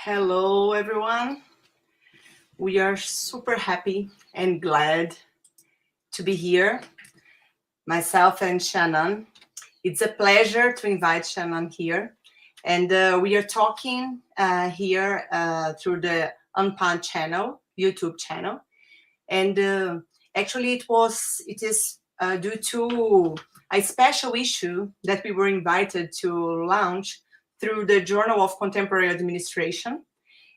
Hello, everyone. We are super happy and glad to be here, myself and Xianan. It's a pleasure to invite Xianan here. And we are talking here through the Untitled channel, YouTube channel. And actually, it is due to a special issue that we were invited to launch through the Journal of Contemporary Administration.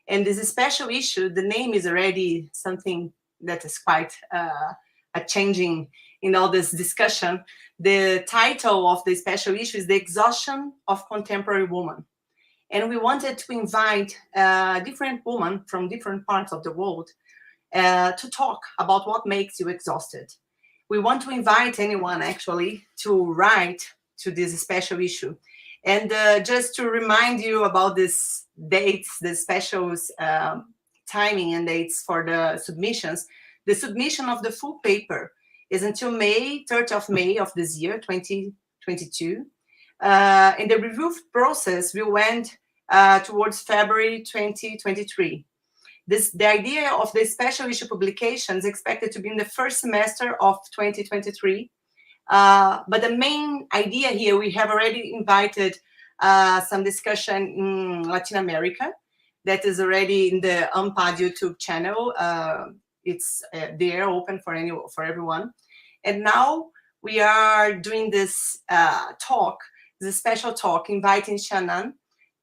And this special issue, the name is already something that is quite a changing in all this discussion. The title of the special issue is The Exhaustion of Contemporary Women. And we wanted to invite different women from different parts of the world to talk about what makes you exhausted. We want to invite anyone actually to write to this special issue. And just to remind you about these dates, the specials, timing and dates for the submissions, the submission of the full paper is until May, 3rd of May of this year, 2022. And the review process will end towards February 2023. The idea of the special issue publication is expected to be in the first semester of 2023. But the main idea here, we have already invited some discussion in Latin America that is already in the UNPAD YouTube channel. It's there, open for everyone. And now we are doing this talk, this special talk, inviting Xianan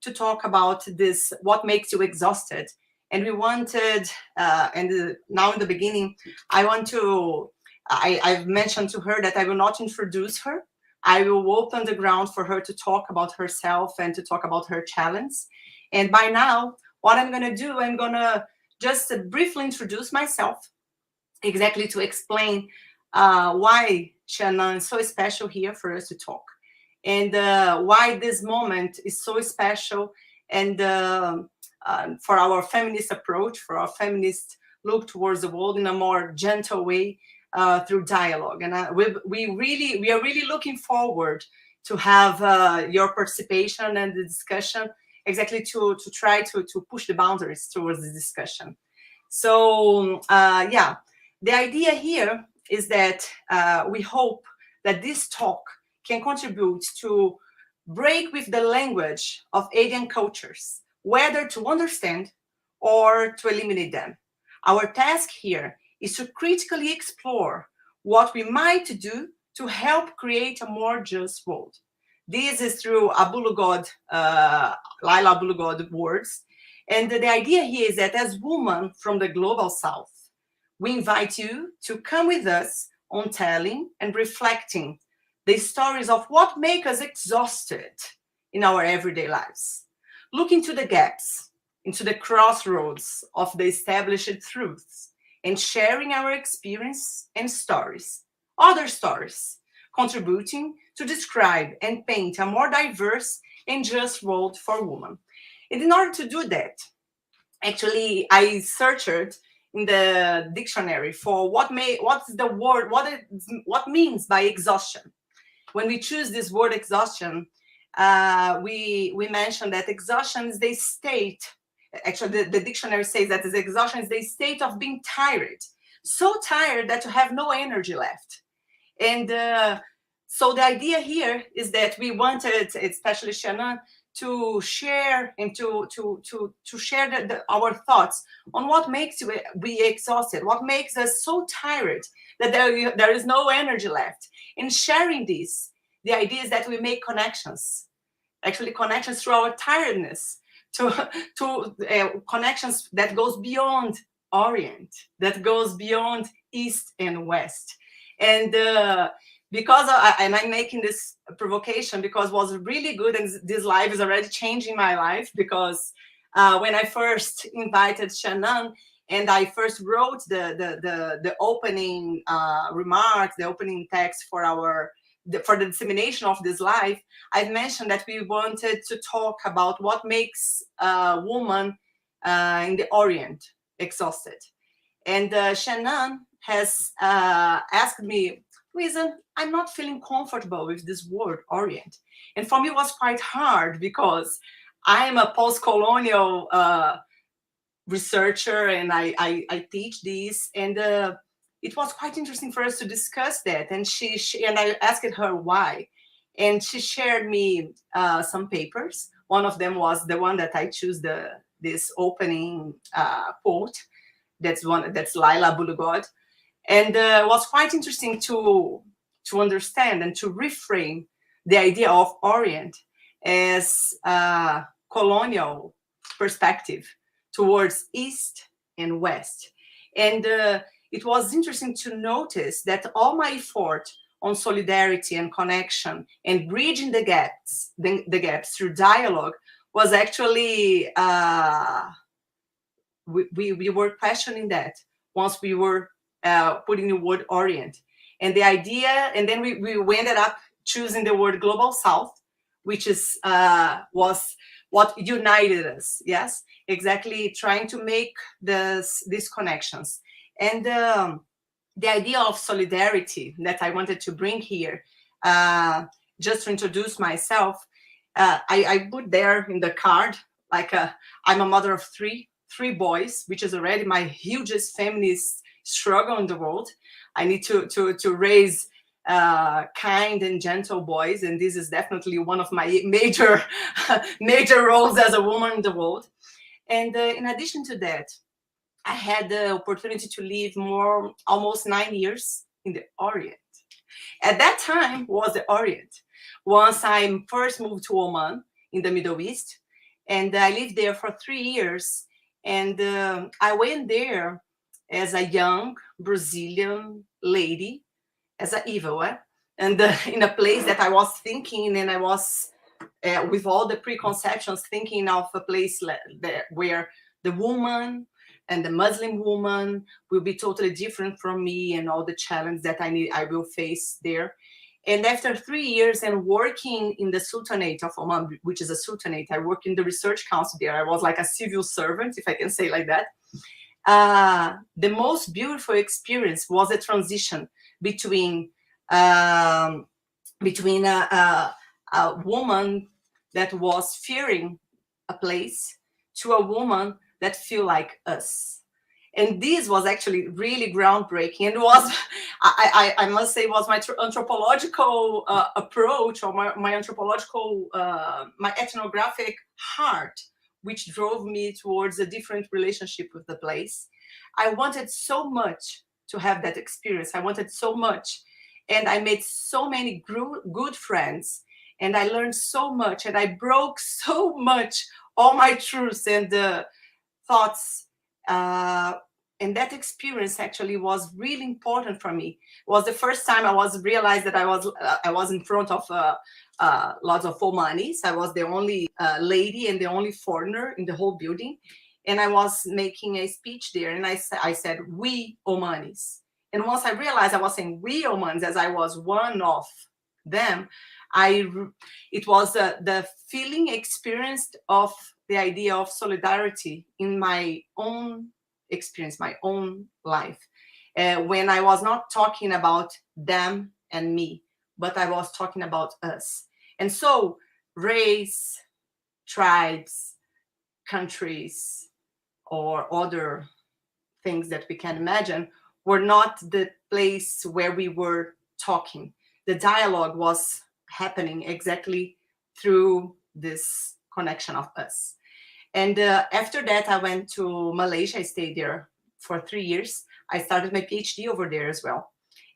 to talk about this, what makes you exhausted. And we wanted, now in the beginning, I've mentioned to her that I will not introduce her. I will open the ground for her to talk about herself and to talk about her challenge. And by now, what I'm going to do, I'm going to just briefly introduce myself, exactly to explain why Xianan is so special here for us to talk, and why this moment is so special, and for our feminist approach, for our feminist look towards the world in a more gentle way through dialogue. And we are really looking forward to have your participation and the discussion, exactly to try to push the boundaries towards the discussion. So yeah, the idea here is that we hope that this talk can contribute to break with the language of alien cultures, whether to understand or to eliminate them. Our task here is to critically explore what we might do to help create a more just world. This is through Laila Abulugod words. And the idea here is that as women from the global south, we invite you to come with us on telling and reflecting the stories of what make us exhausted in our everyday lives. Look into the gaps, into the crossroads of the established truths, and sharing our experience and stories, other stories, contributing to describe and paint a more diverse and just world for women. And in order to do that, actually, I searched in the dictionary for what means by exhaustion. When we choose this word exhaustion, we mentioned that exhaustion is the state. Actually, the dictionary says that the exhaustion is the state of being tired, so tired that you have no energy left. And so the idea here is that we wanted, especially Xianan, to share and to share our thoughts on what makes we exhausted, what makes us so tired that there is no energy left. In sharing this, the idea is that we make connections, actually connections through our tiredness, to connections that goes beyond Orient, that goes beyond East and West. And I'm making this provocation because it was really good, and this live is already changing my life, because when I first invited Xianan and I first wrote the opening remarks, the opening text for the dissemination of this live, I've mentioned that we wanted to talk about what makes a woman in the Orient exhausted. And Xianan has asked me, Luiza, I'm not feeling comfortable with this word Orient. And for me, it was quite hard, because I am a post-colonial researcher, and I teach this, and it was quite interesting for us to discuss that. And she and I asked her why, and she shared me some papers. One of them was the one that I choose, this opening quote. That's Laila Bulugod, and it was quite interesting to understand and to reframe the idea of Orient as a colonial perspective towards East and West. And it was interesting to notice that all my effort on solidarity and connection and bridging the gaps through dialogue was actually, we were questioning that once we were putting the word Orient. And the idea, and then we ended up choosing the word Global South, which is was what united us. Yes, exactly, trying to make these connections. And the idea of solidarity that I wanted to bring here, just to introduce myself, I put there in the card, like I'm a mother of three boys, which is already my hugest feminist struggle in the world. I need to raise kind and gentle boys, and this is definitely one of my major major roles as a woman in the world. And in addition to that, I had the opportunity to live almost 9 years in the Orient. At that time was the Orient. Once I first moved to Oman in the Middle East, and I lived there for 3 years. And I went there as a young Brazilian lady, as an evil, and in a place that I was thinking, and I was with all the preconceptions thinking of a place where the woman and the Muslim woman will be totally different from me, and all the challenge that I will face there. And after 3 years and working in the Sultanate of Oman, which is a sultanate, I worked in the research council there. I was like a civil servant, if I can say like that. The most beautiful experience was a transition between a woman that was fearing a place to a woman that feel like us. And this was actually really groundbreaking, and was, I must say, was my anthropological approach, or my anthropological, my ethnographic heart, which drove me towards a different relationship with the place. I wanted so much to have that experience. I wanted so much, and I made so many good friends, and I learned so much, and I broke so much all my truths and thoughts. And that experience actually was really important for me. It was the first time I realized that I was in front of lots of Omanis. I was the only lady and the only foreigner in the whole building, and I was making a speech there, and I said, "We Omanis." And once I realized I was saying "we Omanis" as I was one of them, it was the feeling experienced of the idea of solidarity in my own experience, my own life, when I was not talking about them and me, but I was talking about us. And so race, tribes, countries, or other things that we can imagine were not the place where we were talking. The dialogue was happening exactly through this connection of us. And after that, I went to Malaysia. I stayed there for 3 years. I started my PhD over there as well.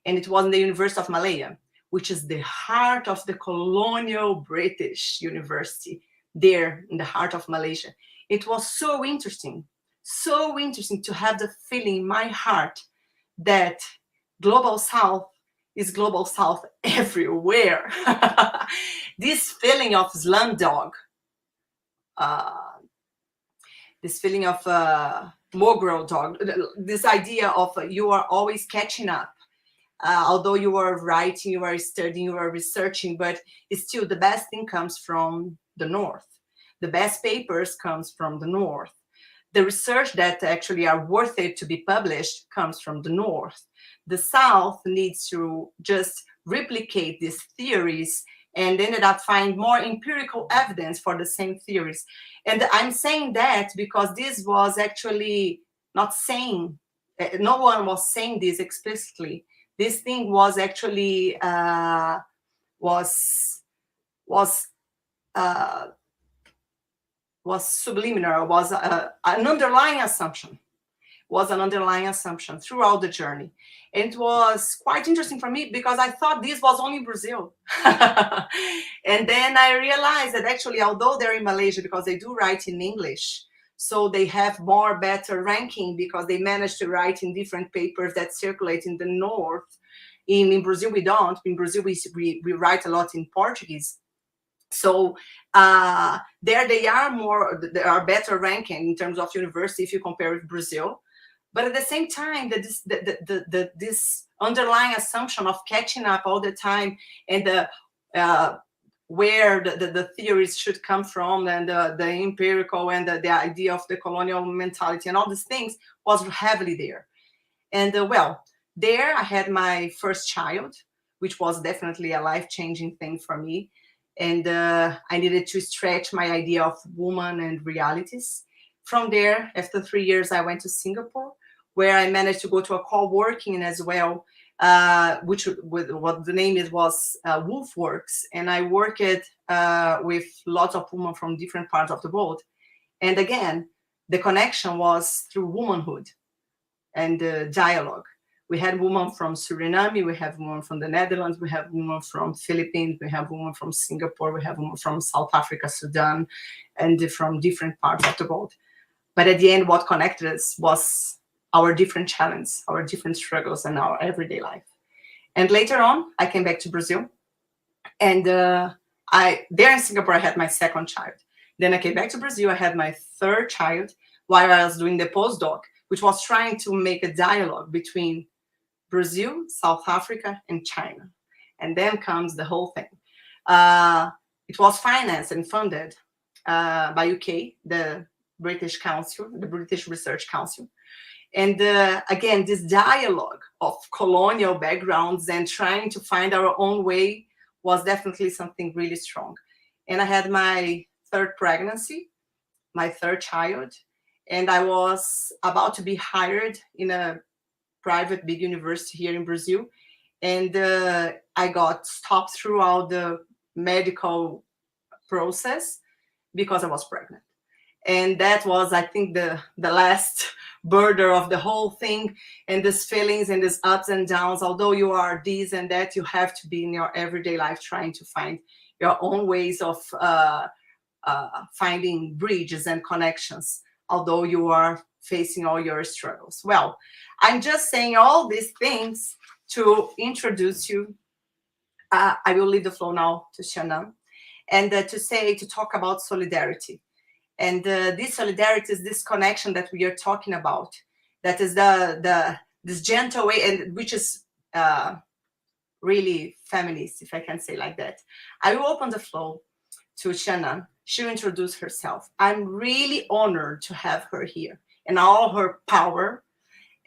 And it was in the University of Malaya, which is the heart of the colonial British university, there in the heart of Malaysia. It was so interesting to have the feeling in my heart that Global South is Global South everywhere. This feeling of slumdog, this feeling of mongrel dog, this idea of you are always catching up. Although you are writing, you are studying, you are researching, but it's still the best thing comes from the North. The best papers comes from the North. The research that actually are worth it to be published comes from the North. The South needs to just replicate these theories and ended up finding more empirical evidence for the same theories. And I'm saying that because this was actually not saying, no one was saying this explicitly. This thing was actually was subliminal, was an underlying assumption. Was an underlying assumption throughout the journey. And it was quite interesting for me because I thought this was only Brazil. And then I realized that actually, although they're in Malaysia, because they do write in English, so they have more better ranking because they managed to write in different papers that circulate in the north. In Brazil, we don't. In Brazil, we write a lot in Portuguese. So there they are better ranking in terms of university if you compare with Brazil. But at the same time, this underlying assumption of catching up all the time and where the theories should come from and the empirical and the idea of the colonial mentality and all these things was heavily there. And well, there I had my first child, which was definitely a life-changing thing for me. And I needed to stretch my idea of woman and realities. From there, after 3 years, I went to Singapore, where I managed to go to a co-working as well, which what the name was Wolf Works. And I worked with lots of women from different parts of the world. And again, the connection was through womanhood and dialogue. We had women from Suriname, we have women from the Netherlands, we have women from Philippines, we have women from Singapore, we have women from South Africa, Sudan, and from different parts of the world. But at the end, what connected us was our different challenges, our different struggles, and our everyday life. And later on, I came back to Brazil. And there in Singapore, I had my second child. Then I came back to Brazil, I had my third child while I was doing the postdoc, which was trying to make a dialogue between Brazil, South Africa, and China. And then comes the whole thing. It was financed and funded by UK, the British Council, the British Research Council. And again, this dialogue of colonial backgrounds and trying to find our own way was definitely something really strong. And I had my third pregnancy, my third child, and I was about to be hired in a private big university here in Brazil. And I got stopped throughout the medical process because I was pregnant. And that was, I think, the last border of the whole thing, and these feelings and these ups and downs. Although you are this and that, you have to be in your everyday life trying to find your own ways of finding bridges and connections, although you are facing all your struggles. Well, I'm just saying all these things to introduce you. I will leave the floor now to Xianan, and to talk about solidarity. And this solidarity is this connection that we are talking about. That is this gentle way, and which is really feminist, if I can say like that. I will open the floor to Xianan. She'll introduce herself. I'm really honored to have her here, and all her power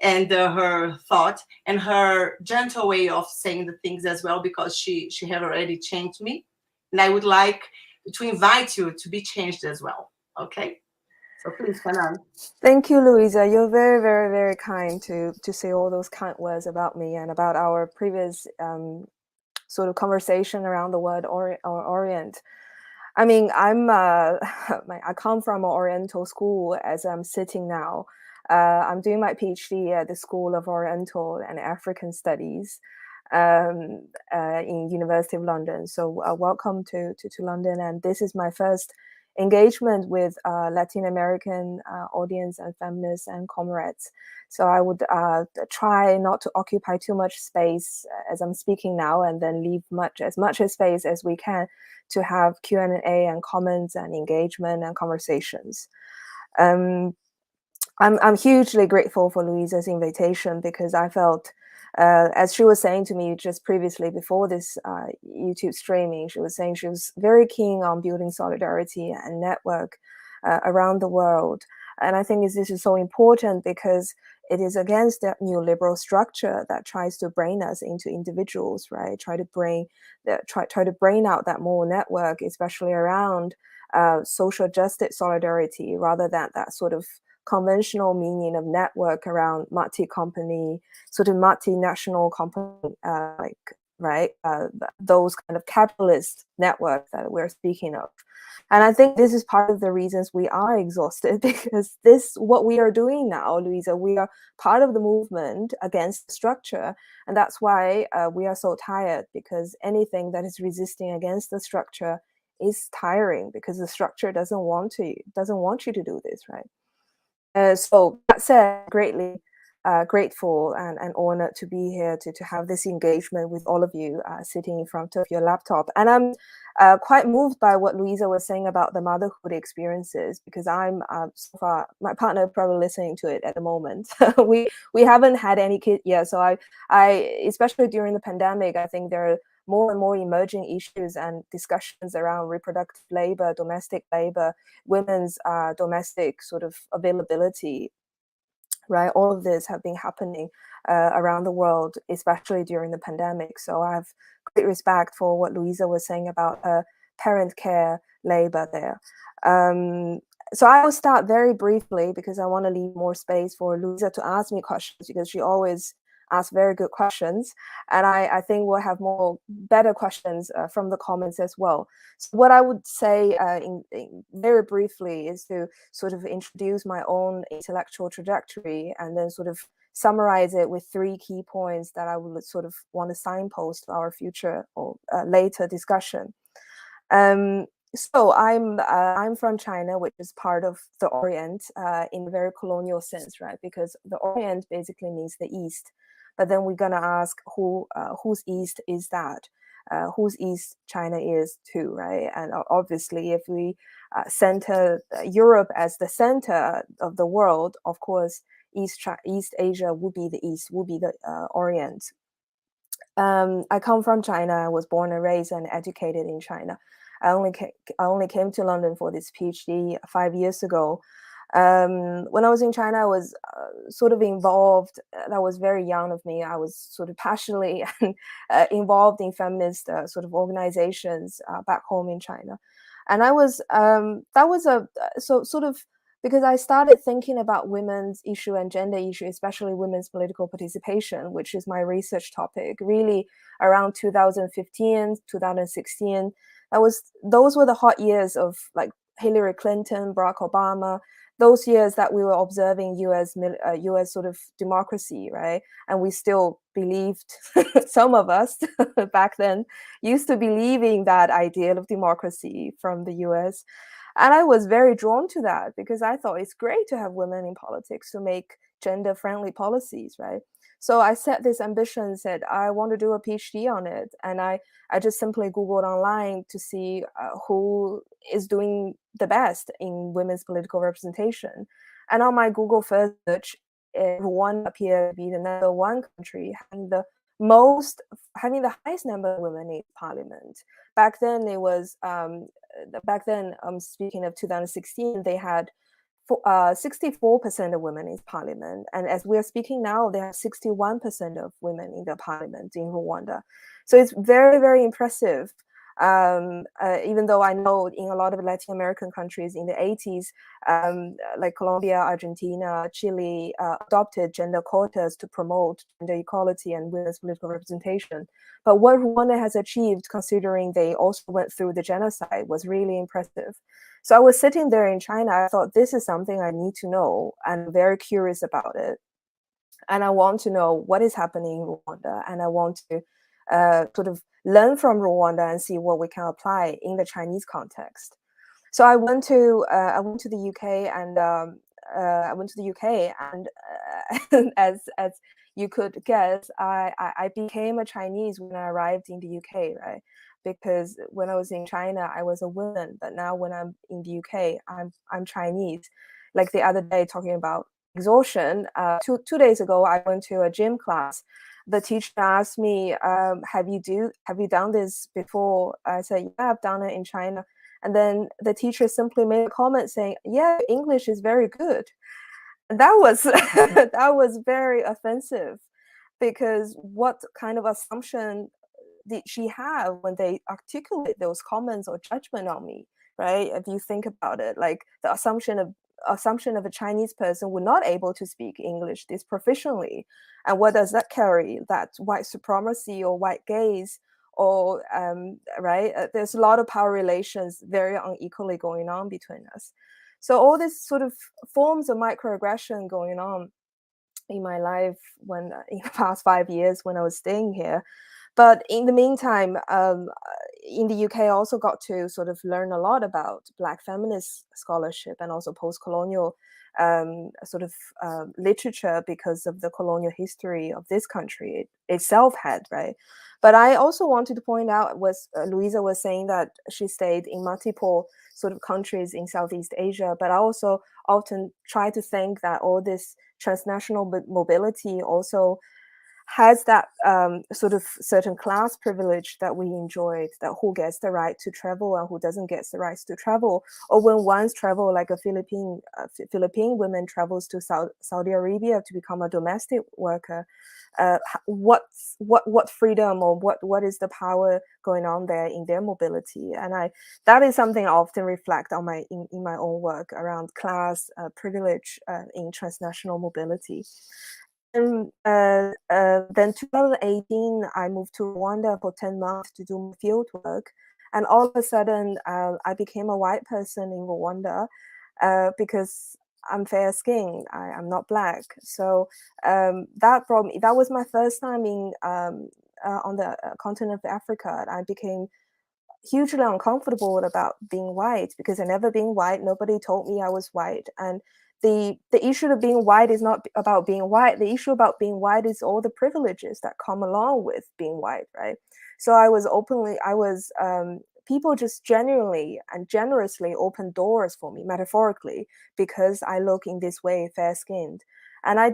and her thought and her gentle way of saying the things as well, because she had already changed me. And I would like to invite you to be changed as well. Okay, so please, Xianan. Thank you, Luiza. You're very, very, very kind to say all those kind words about me and about our previous sort of conversation around the word Orient. I mean, I come from an Oriental school as I'm sitting now. I'm doing my PhD at the School of Oriental and African Studies in University of London. So welcome to London, and this is my first engagement with Latin American audience and feminists and comrades. So I would try not to occupy too much space as I'm speaking now, and then leave as much space as we can to have Q&A and comments and engagement and conversations. I'm hugely grateful for Luiza's invitation, because I felt, as she was saying to me just previously before this YouTube streaming, she was saying she was very keen on building solidarity and network around the world. And I think this is so important, because it is against that neoliberal structure that tries to brain us into individuals, right? Try to brain out that moral network, especially around social justice solidarity, rather than that sort of conventional meaning of network around multi-company, sort of multinational company, those kind of capitalist networks that we're speaking of. And I think this is part of the reasons we are exhausted, because what we are doing now, Luiza, we are part of the movement against the structure. And that's why we are so tired, because anything that is resisting against the structure is tiring, because the structure doesn't want you to do this, right? So that said, greatly grateful and honored to be here to have this engagement with all of you sitting in front of your laptop. And I'm quite moved by what Luiza was saying about the motherhood experiences, because I'm so far, my partner probably listening to it at the moment. we haven't had any kids yet, so I especially during the pandemic, I think there are more and more emerging issues and discussions around reproductive labor, domestic labor, women's domestic sort of availability, right? All of this have been happening around the world, especially during the pandemic. So I have great respect for what Luiza was saying about parent care labor there. So I will start very briefly, because I want to leave more space for Luiza to ask me questions, because she always asks very good questions. And I think we'll have better questions from the comments as well. So what I would say very briefly is to sort of introduce my own intellectual trajectory, and then sort of summarize it with 3 key points that I would sort of want to signpost to our future or later discussion. So I'm from China, which is part of the Orient in a very colonial sense, right? Because the Orient basically means the East. But then we're gonna ask whose East is that? Whose East China is too, right? And obviously, if we center Europe as the center of the world, of course, East Asia would be the East, would be the Orient. I come from China. I was born and raised and educated in China. I only came to London for this PhD 5 years ago. When I was in China, I was sort of involved. That was very young of me. I was sort of passionately involved in feminist sort of organizations back home in China, and I was because I started thinking about women's issue and gender issue, especially women's political participation, which is my research topic, really around 2015, 2016. Those were the hot years of like Hillary Clinton, Barack Obama, those years that we were observing US sort of democracy, right? And we still believed, some of us back then used to believing that ideal of democracy from the US. And I was very drawn to that, because I thought it's great to have women in politics to make gender-friendly policies, right? So I set this ambition, said I want to do a PhD on it. And I just simply Googled online to see who is doing the best in women's political representation. And on my Google first search, Rwanda appeared to be the #1 country having the highest number of women in parliament. Back then it was, speaking of 2016, they had 64% of women in parliament. And as we're speaking now, they have 61% of women in the parliament in Rwanda. So it's very, very impressive. Even though I know in a lot of Latin American countries in the 80s, like Colombia, Argentina, Chile, adopted gender quotas to promote gender equality and women's political representation. But what Rwanda has achieved, considering they also went through the genocide, was really impressive. So I was sitting there in China, I thought, this is something I need to know. I'm very curious about it. And I want to know what is happening in Rwanda. And I want to sort of learn from Rwanda and see what we can apply in the Chinese context. So I went to the UK, and as you could guess, I became a Chinese when I arrived in the UK, right? Because when I was in China, I was a woman, but now when I'm in the UK, I'm Chinese. Like the other day, talking about exhaustion, 2 days ago, I went to a gym class. The teacher asked me, have you done this before? I said, yeah, I've done it in China. And then the teacher simply made a comment saying, yeah, English is very good. that was that was very offensive, because what kind of assumption did she have when they articulate those comments or judgment on me, right? If you think about it, like the assumption of a Chinese person would not able to speak English this proficiently, and what does that carry? That white supremacy or white gaze, or right? There's a lot of power relations very unequally going on between us. So all this sort of forms of microaggression going on in my life when in the past 5 years when I was staying here. But in the meantime, in the UK, I also got to sort of learn a lot about Black feminist scholarship and also post-colonial sort of literature, because of the colonial history of this country itself had, right? But I also wanted to point out, was Luiza was saying that she stayed in multiple sort of countries in Southeast Asia, but I also often try to think that all this transnational mobility also has that sort of certain class privilege that we enjoyed, that who gets the right to travel and who doesn't get the rights to travel. Or when one's travel, like a Philippine woman travels to Saudi Arabia to become a domestic worker, what freedom, or what is the power going on there in their mobility? And that is something I often reflect on in my own work around class privilege in transnational mobility. And then 2018, I moved to Rwanda for 10 months to do my field work. And all of a sudden, I became a white person in Rwanda because I'm fair skinned. I'm not Black. So that was my first time on the continent of Africa. I became hugely uncomfortable about being white, because I never been white. Nobody told me I was white. And the issue of being white is not about being white. The issue about being white is all the privileges that come along with being white, right? So people just genuinely and generously opened doors for me, metaphorically, because I look in this way, fair-skinned. And I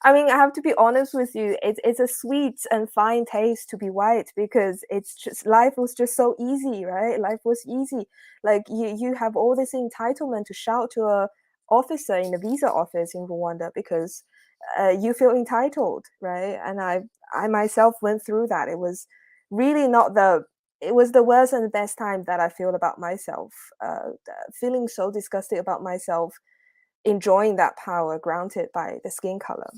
I mean, I have to be honest with you, it's a sweet and fine taste to be white, because it's just, life was just so easy, right? Life was easy. Like you have all this entitlement to shout to a officer in the visa office in Rwanda because you feel entitled, right? And I myself went through that. It was really it was the worst and the best time that I feel about myself, feeling so disgusted about myself, enjoying that power granted by the skin color.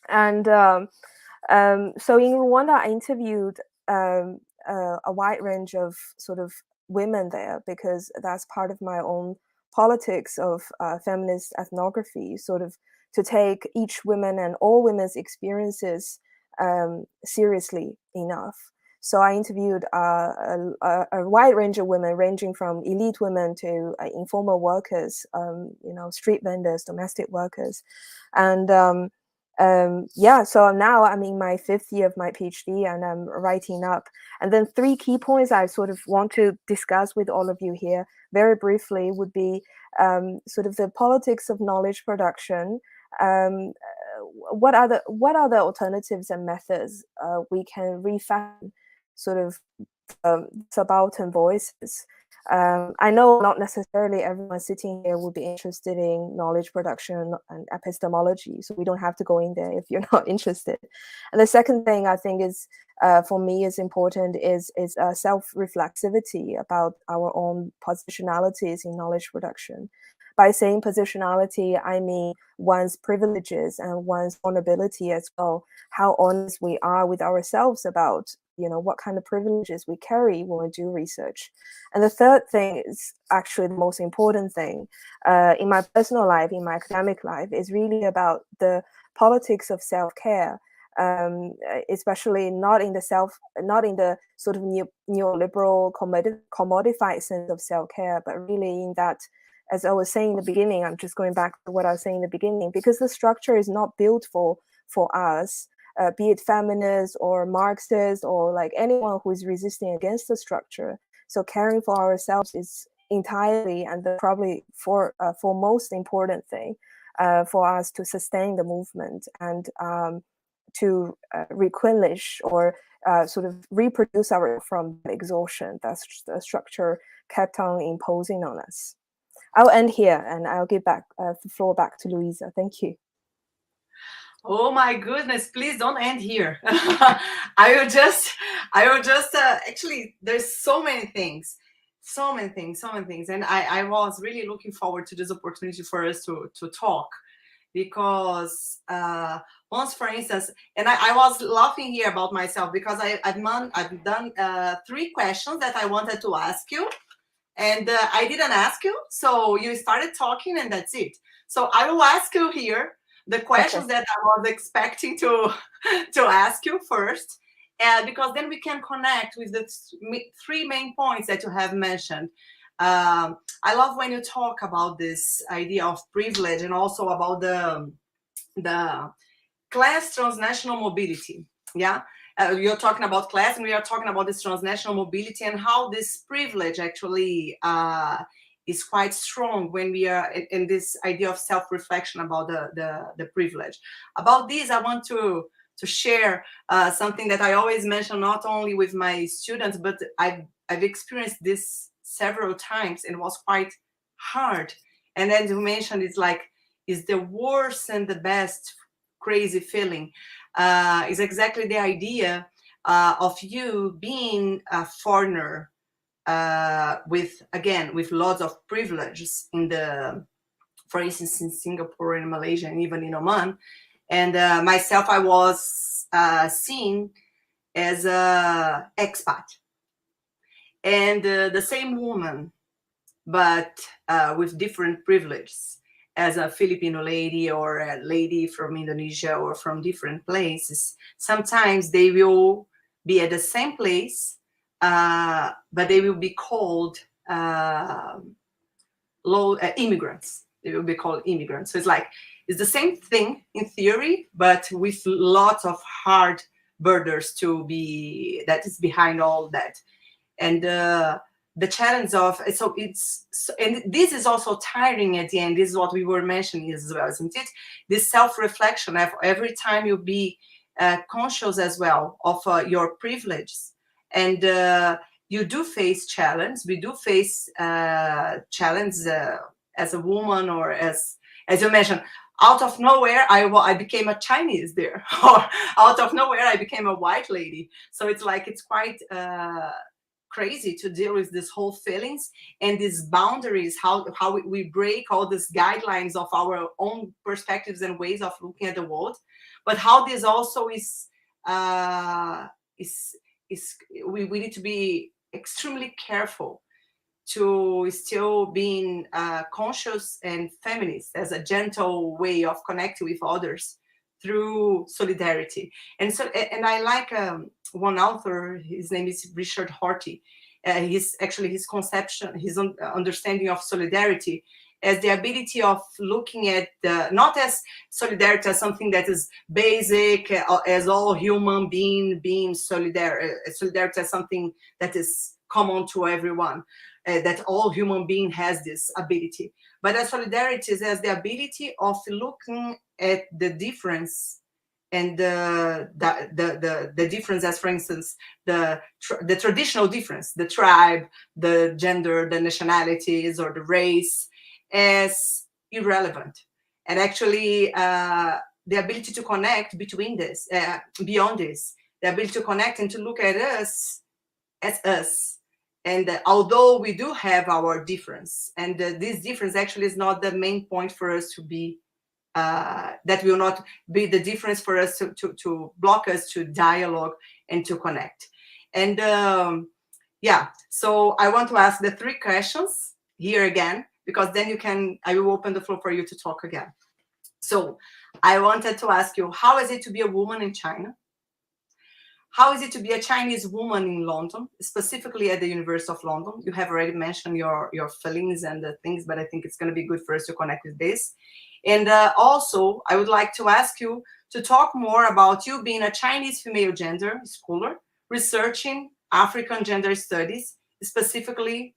And so in Rwanda, I interviewed a wide range of sort of women there, because that's part of my own politics of feminist ethnography, sort of to take each woman and all women's experiences seriously enough. So I interviewed a wide range of women, ranging from elite women to informal workers, street vendors, domestic workers. And so now I'm in my 5th year of my PhD, and I'm writing up. And then 3 key points I sort of want to discuss with all of you here very briefly would be sort of the politics of knowledge production. What are the alternatives and methods we can refashion sort of subaltern voices? I know not necessarily everyone sitting here will be interested in knowledge production and epistemology, so we don't have to go in there if you're not interested. And the second thing I think is, for me, is important is self-reflexivity about our own positionalities in knowledge production. By saying positionality, I mean one's privileges and one's vulnerability as well, how honest we are with ourselves about what kind of privileges we carry when we do research. And the third thing is actually the most important thing in my personal life, in my academic life, is really about the politics of self-care, especially not in the sort of neoliberal commodified sense of self-care, but really in that, as I was saying in the beginning, I'm just going back to what I was saying in the beginning, because the structure is not built for us, be it feminist or Marxist or like anyone who is resisting against the structure. So caring for ourselves is entirely and probably for most important thing for us to sustain the movement and to replenish or sort of reproduce from exhaustion that the structure kept on imposing on us. I'll end here and I'll give back the floor back to Luiza. Thank you. Oh my goodness, please don't end here. I will just actually, there's so many things. And I was really looking forward to this opportunity for us to talk, because once, for instance, and I was laughing here about myself, because I've done 3 questions that I wanted to ask you, and I didn't ask you, so you started talking and that's it. So I will ask you here the questions that I was expecting to ask you first, because then we can connect with the 3 main points that you have mentioned. I love when you talk about this idea of privilege, and also about the class transnational mobility. Yeah, you're talking about class, and we are talking about this transnational mobility, and how this privilege actually is quite strong when we are in this idea of self-reflection about the privilege. About this, I want to share something that I always mention, not only with my students, but I've experienced this several times, and it was quite hard. And as you mentioned, it's the worst and the best crazy feeling. Is exactly the idea of you being a foreigner, with lots of privileges for instance, in Singapore and Malaysia, and even in Oman. And myself, I was seen as a expat, and the same woman, but with different privileges, as a Filipino lady, or a lady from Indonesia, or from different places. Sometimes they will be at the same place, but they will be called immigrants. They will be called immigrants. So it's the same thing in theory, but with lots of hard burdens that is behind all that. And the challenge of, and this is also tiring at the end. This is what we were mentioning as well, isn't it? This self-reflection of every time you be conscious as well of your privileges. And you do face challenge. We do face challenge as a woman, or as you mentioned, out of nowhere, I became a Chinese there, or out of nowhere, I became a white lady. So it's quite crazy to deal with this whole feelings and these boundaries, how we break all these guidelines of our own perspectives and ways of looking at the world, but how this also we need to be extremely careful to still being conscious and feminist as a gentle way of connecting with others through solidarity. And I like one author, his name is Richard Horty. His conception, his understanding of solidarity as the ability of looking at not as solidarity as something that is basic, as all human being solidarity as something that is common to everyone, that all human being has this ability. But as solidarity is as the ability of looking at the difference, and the difference as, for instance, the traditional difference, the tribe, the gender, the nationalities, or the race, as irrelevant. And actually the ability to connect between this, beyond this, the ability to connect and to look at us as us. And although we do have our difference, and this difference actually is not the main point for us to be, that will not be the difference for us to block us to dialogue and to connect. And yeah, so I want to ask the 3 questions here again, because then I will open the floor for you to talk again. So I wanted to ask you, how is it to be a woman in China? How is it to be a Chinese woman in London, specifically at the University of London? You have already mentioned your feelings and the things, but I think it's going to be good for us to connect with this. And also, I would like to ask you to talk more about you being a Chinese female gender scholar, researching African gender studies, specifically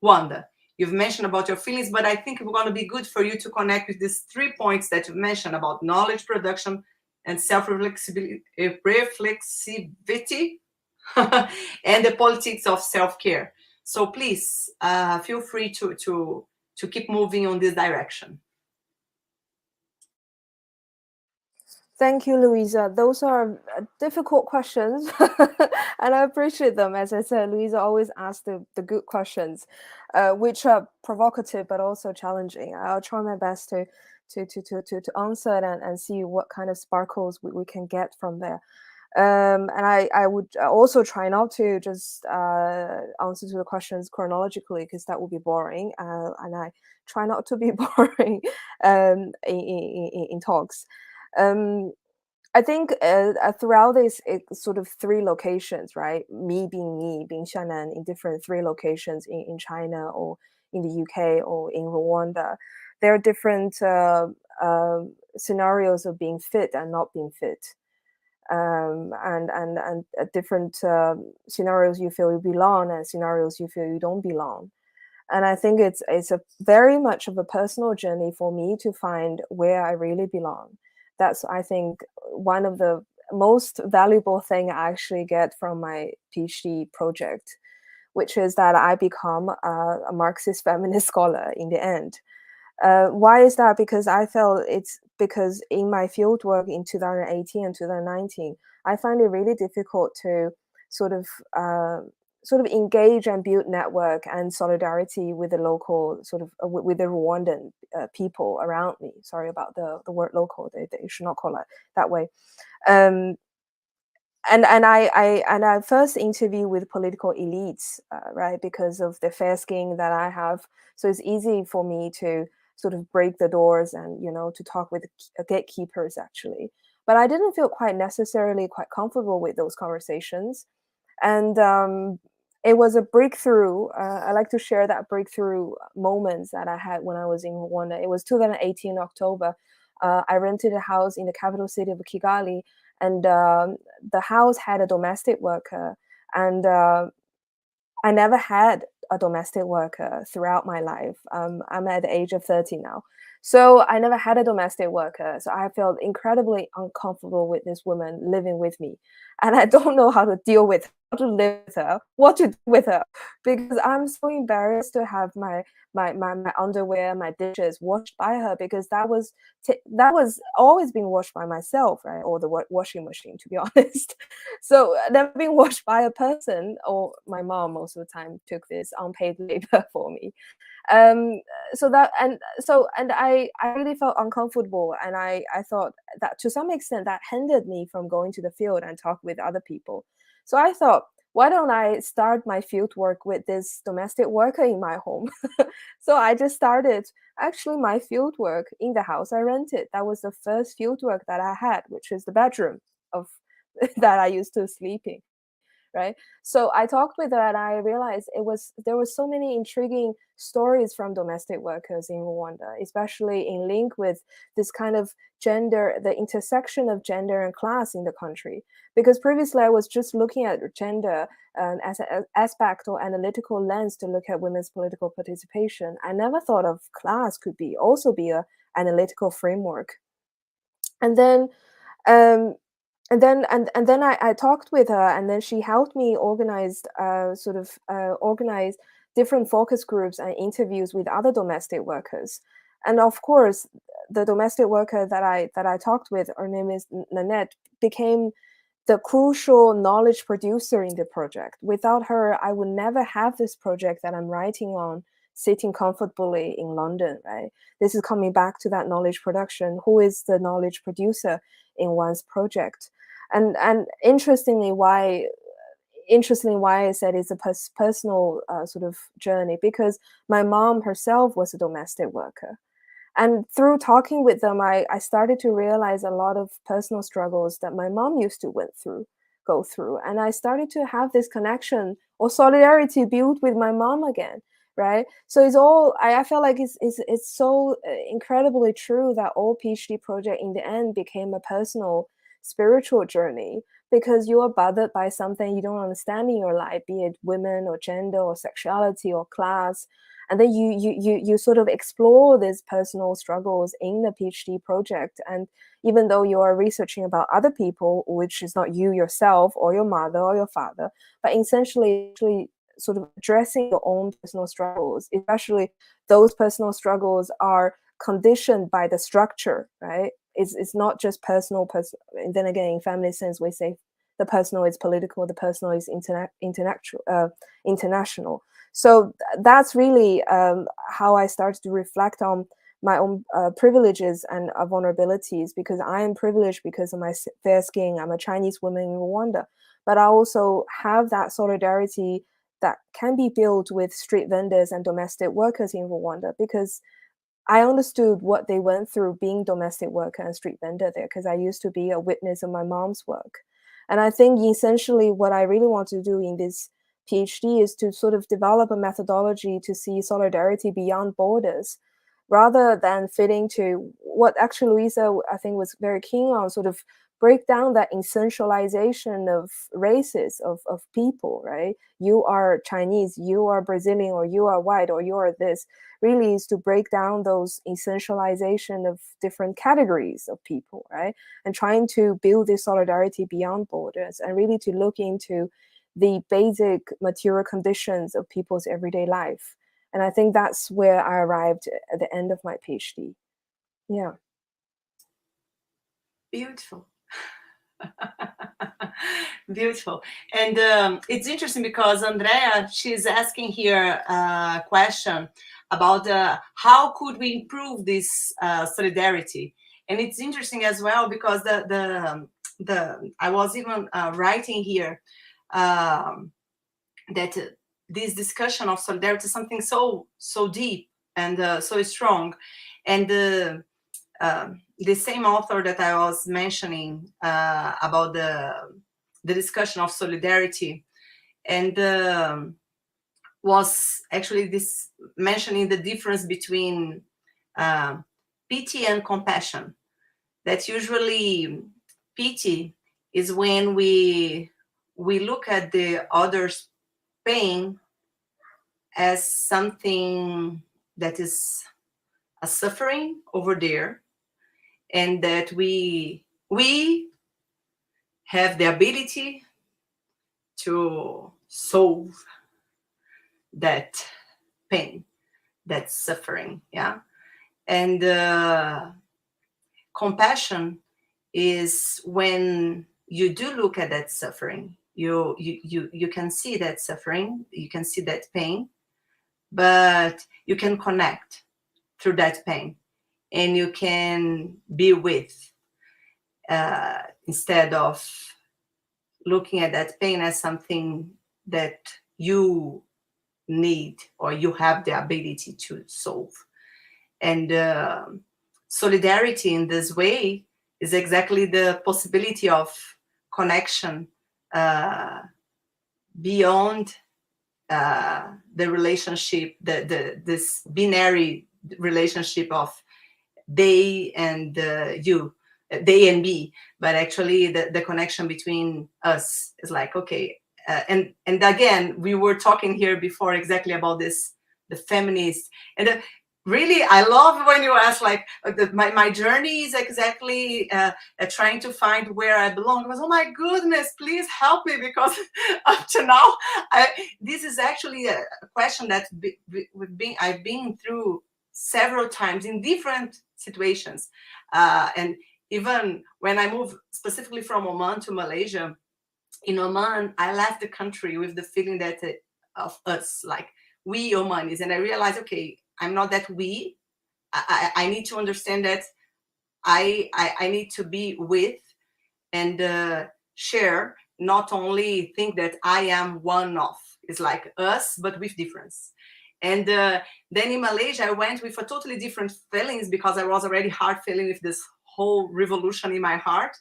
Wanda. You've mentioned about your feelings, but I think it's going to be good for you to connect with these 3 points that you've mentioned about knowledge production and self-reflexivity, and the politics of self-care. So please feel free to to keep moving on this direction? Thank you, Luiza. Those are difficult questions, and I appreciate them. As I said, Luiza always asks the good questions, which are provocative but also challenging. I'll try my best to answer it and see what kind of sparkles we can get from there. And I would also try not to just answer to the questions chronologically, because that would be boring. And I try not to be boring in talks. I think throughout this sort of three locations, right? Me, being Xianan in different three locations in China or in the UK or in Rwanda, there are different scenarios of being fit and not being fit. And different scenarios you feel you belong and scenarios you feel you don't belong. And I think it's a very much of a personal journey for me to find where I really belong. That's, I think, one of the most valuable thing I actually get from my PhD project, which is that I become a Marxist feminist scholar in the end. Why is that? Because I felt it's because in my fieldwork in 2018 and 2019, I find it really difficult to sort of engage and build network and solidarity with the local with the Rwandan people around me. Sorry about the word local. They should not call it that way. And I first interview with political elites, right, because of the fair skin that I have. So it's easy for me to sort of break the doors and, to talk with gatekeepers, actually. But I didn't feel quite comfortable with those conversations. And it was a breakthrough. I like to share that breakthrough moments that I had when I was in Rwanda. It was 2018 October. I rented a house in the capital city of Kigali, and the house had a domestic worker. And I never had a domestic worker throughout my life. I'm at the age of 30 now. So I never had a domestic worker. So I felt incredibly uncomfortable with this woman living with me. And I don't know how to deal with her, how to live with her, what to do with her, because I'm so embarrassed to have my underwear, my dishes washed by her, because that was always being washed by myself, right? Or the washing machine, to be honest. So never being washed by a person, or my mom most of the time took this unpaid labor for me. So I really felt uncomfortable, and I thought that to some extent that hindered me from going to the field and talk with other people. So I thought, why don't I start my field work with this domestic worker in my home? So I just started actually my field work in the house I rented. That was the first field work that I had, which is the bedroom of that I used to sleep in. Right. So I talked with her and I realized there were so many intriguing stories from domestic workers in Rwanda, especially in link with this kind of gender, the intersection of gender and class in the country. Because previously I was just looking at gender as an aspect or analytical lens to look at women's political participation. I never thought of class could also be an analytical framework. And then I talked with her, and then she helped me organize different focus groups and interviews with other domestic workers. And of course, the domestic worker that I talked with, her name is Nanette, became the crucial knowledge producer in the project. Without her, I would never have this project that I'm writing on, sitting comfortably in London, right? This is coming back to that knowledge production. Who is the knowledge producer in one's project? And interestingly, why I said it's a personal sort of journey, because my mom herself was a domestic worker. And through talking with them, I started to realize a lot of personal struggles that my mom used to go through. And I started to have this connection or solidarity built with my mom again, right? So it's all, I feel like it's so incredibly true that all PhD project in the end became a personal spiritual journey, because you are bothered by something you don't understand in your life, be it women or gender or sexuality or class. And then you sort of explore these personal struggles in the PhD project. And even though you are researching about other people, which is not you yourself or your mother or your father, but essentially sort of addressing your own personal struggles, especially those personal struggles are conditioned by the structure, right? It's not just personal. And then again, in feminist sense, we say the personal is political, the personal is international. So that's really how I started to reflect on my own privileges and vulnerabilities, because I am privileged because of my fair skin. I'm a Chinese woman in Rwanda, but I also have that solidarity that can be built with street vendors and domestic workers in Rwanda, because I understood what they went through being domestic worker and street vendor there, because I used to be a witness of my mom's work. And I think essentially what I really want to do in this PhD is to sort of develop a methodology to see solidarity beyond borders, rather than fitting to what actually Luiza, I think, was very keen on, sort of break down that essentialization of races, of people, right? You are Chinese, you are Brazilian, or you are white, or you are this. Really is to break down those essentialization of different categories of people, right? And trying to build this solidarity beyond borders, and really to look into the basic material conditions of people's everyday life. And I think that's where I arrived at the end of my PhD. Yeah. Beautiful. Beautiful. And it's interesting because Andrea, she's asking here a question about how could we improve this solidarity. And it's interesting as well because I was even writing here that this discussion of solidarity is something so deep and so strong. And the same author that I was mentioning about the discussion of solidarity, and was actually this mentioning the difference between pity and compassion. That usually pity is when we look at the other's pain as something that is a suffering over there, and that we have the ability to solve that pain, that suffering, yeah. And compassion is when you do look at that suffering, you can see that suffering, you can see that pain, but you can connect through that pain, and you can be with, instead of looking at that pain as something that you need or you have the ability to solve. And solidarity in this way is exactly the possibility of connection beyond the relationship, this binary relationship of they and you, they and me, but actually the connection between us is like, okay, and again, we were talking here before exactly about this, the feminist, and really, I love when you ask, like, my journey is exactly trying to find where I belong. I was, oh my goodness, please help me, because up to now, this is actually a question that I've been through several times in different situations. And even when I moved specifically from Oman to Malaysia, in Oman, I left the country with the feeling that of us, like we Omanis, and I realized, okay, I'm not that we. I need to understand that I need to be with and share, not only think that I am one of. It's like us, but with difference. And then in Malaysia, I went with a totally different feelings, because I was already hard feeling with this whole revolution in my heart.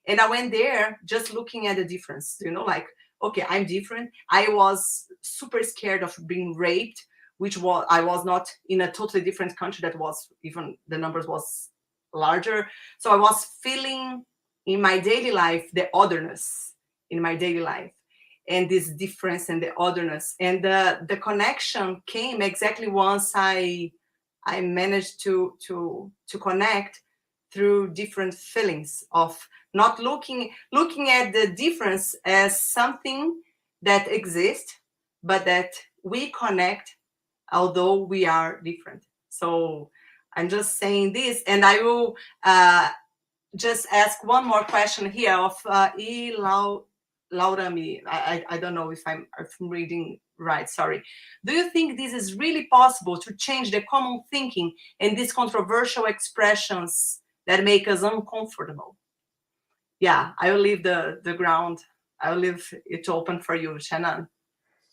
And I went there just looking at the difference, like, okay, I'm different. I was super scared of being raped, which was, I was not in a totally different country that was, even the numbers was larger. So I was feeling in my daily life the otherness in my daily life, and this difference and the otherness, and the connection came exactly once I managed to connect through different feelings of not looking at the difference as something that exists, but that we connect, although we are different. So I'm just saying this, and I will just ask one more question here of Laurami. I don't know if I'm reading right, sorry. Do you think this is really possible to change the common thinking and these controversial expressions that make us uncomfortable? Yeah, I will leave the ground. I will leave it open for you, Xianan.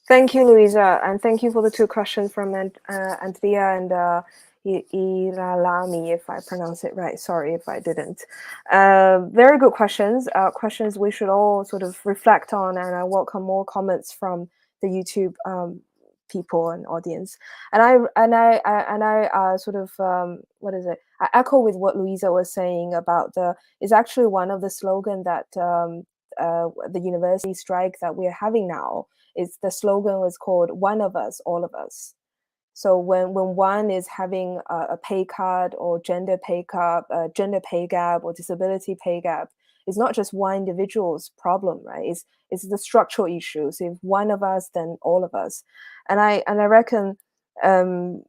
Thank you, Luiza, and thank you for the two questions from Anthea and Iralami, if I pronounce it right. Sorry if I didn't. Very good questions. Questions we should all sort of reflect on, and I welcome more comments from the YouTube people and audience. And I sort of what is it? I echo with what Luiza was saying about is actually one of the slogan that the university strike that we're having now. Is the slogan was called "One of Us, All of Us." So when one is having a pay cut or gender pay gap, or disability pay gap, it's not just one individual's problem, right? It's the structural issues. If one of us, then all of us. And I reckon what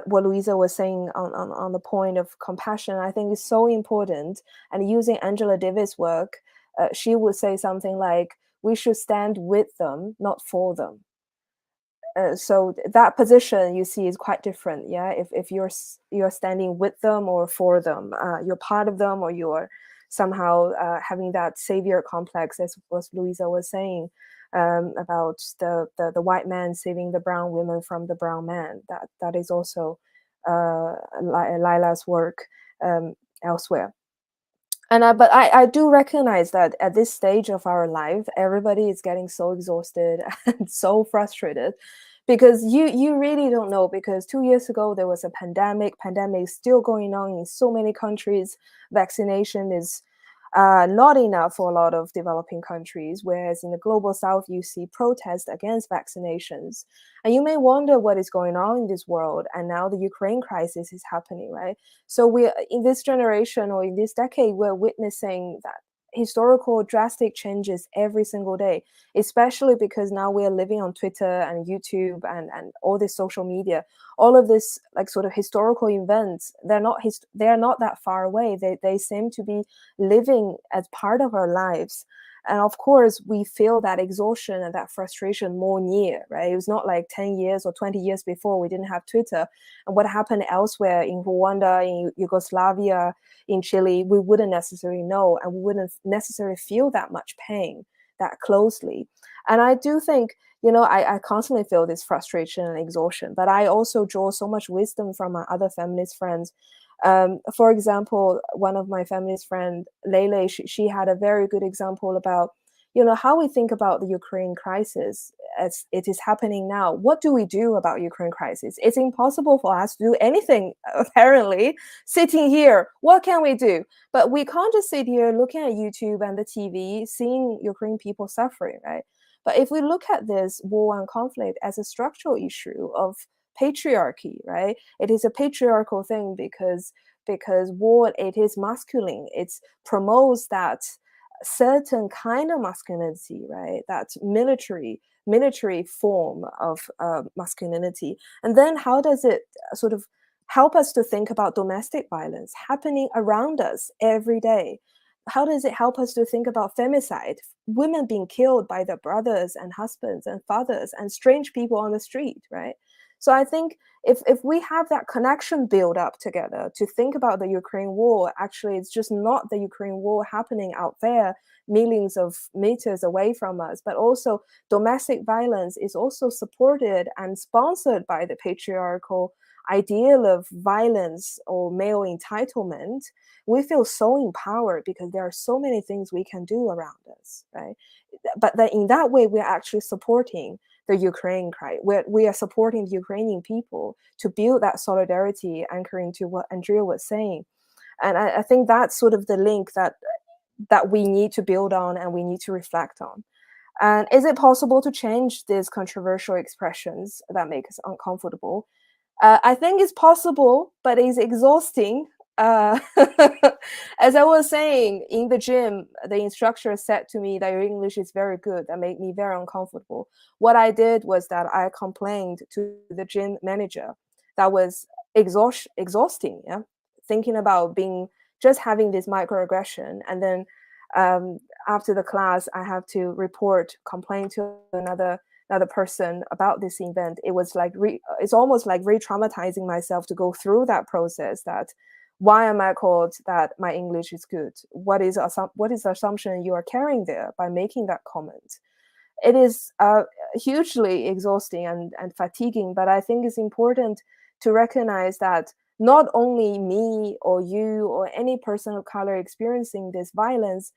Luiza was saying on the point of compassion, I think is so important. And using Angela Davis' work, she would say something like, we should stand with them, not for them. So that position you see is quite different. Yeah, if you're standing with them or for them, you're part of them, or you're somehow having that savior complex, as Luiza was saying about the white man saving the brown women from the brown man. That is also Lila's work elsewhere. But I do recognize that at this stage of our life, everybody is getting so exhausted and so frustrated, because you really don't know, because 2 years ago there was a pandemic is still going on in so many countries. Vaccination is not enough for a lot of developing countries, whereas in the global south you see protests against vaccinations, and you may wonder what is going on in this world. And now the Ukraine crisis is happening, right? So we, in this generation or in this decade, we're witnessing that historical drastic changes every single day, especially because now we're living on Twitter and YouTube and all this social media. All of this like sort of historical events, they're not that far away. They seem to be living as part of our lives. And of course, we feel that exhaustion and that frustration more near, right? It was not like 10 years or 20 years before we didn't have Twitter. And what happened elsewhere in Rwanda, in Yugoslavia, in Chile, we wouldn't necessarily know, and we wouldn't necessarily feel that much pain that closely. And I do think, I constantly feel this frustration and exhaustion, but I also draw so much wisdom from my other feminist friends. For example, one of my feminist friend, Lele, she had a very good example about, how we think about the Ukraine crisis as it is happening now. What do we do about Ukraine crisis? It's impossible for us to do anything, apparently, sitting here. What can we do? But we can't just sit here looking at YouTube and the TV, seeing Ukraine people suffering, right? But if we look at this war and conflict as a structural issue of patriarchy, right? It is a patriarchal thing because war, it is masculine. It promotes that certain kind of masculinity, right? That military form of masculinity. And then how does it sort of help us to think about domestic violence happening around us every day? How does it help us to think about femicide, women being killed by their brothers and husbands and fathers and strange people on the street, right? So I think if we have that connection built up together to think about the Ukraine war, actually it's just not the Ukraine war happening out there, millions of meters away from us, but also domestic violence is also supported and sponsored by the patriarchal ideal of violence or male entitlement. We feel so empowered because there are so many things we can do around us, right? But then in that way, we're actually supporting the Ukraine cry. We are supporting the Ukrainian people to build that solidarity, anchoring to what Andrea was saying. And I think that's sort of the link that we need to build on and we need to reflect on. And is it possible to change these controversial expressions that make us uncomfortable? I think it's possible, but it's exhausting. as I was saying, in the gym, the instructor said to me that your English is very good. That made me very uncomfortable. What I did was that I complained to the gym manager. That was exhausting. Yeah, thinking about just having this microaggression, and then after the class, I have to complain to another person about this event. It was like it's almost like re-traumatizing myself to go through that process. That why am I called that my English is good? What is the assumption you are carrying there by making that comment? It is hugely exhausting and fatiguing, but I think it's important to recognize that not only me or you or any person of color experiencing this violence,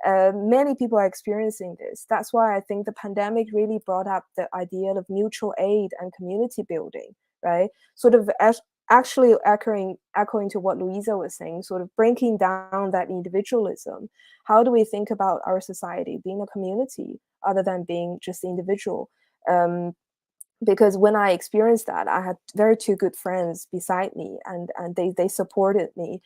many people are experiencing this. That's why I think the pandemic really brought up the idea of mutual aid and community building, right? Sort of actually echoing to what Luiza was saying, sort of breaking down that individualism. How do we think about our society being a community other than being just individual? Because when I experienced that, I had two good friends beside me, and they supported me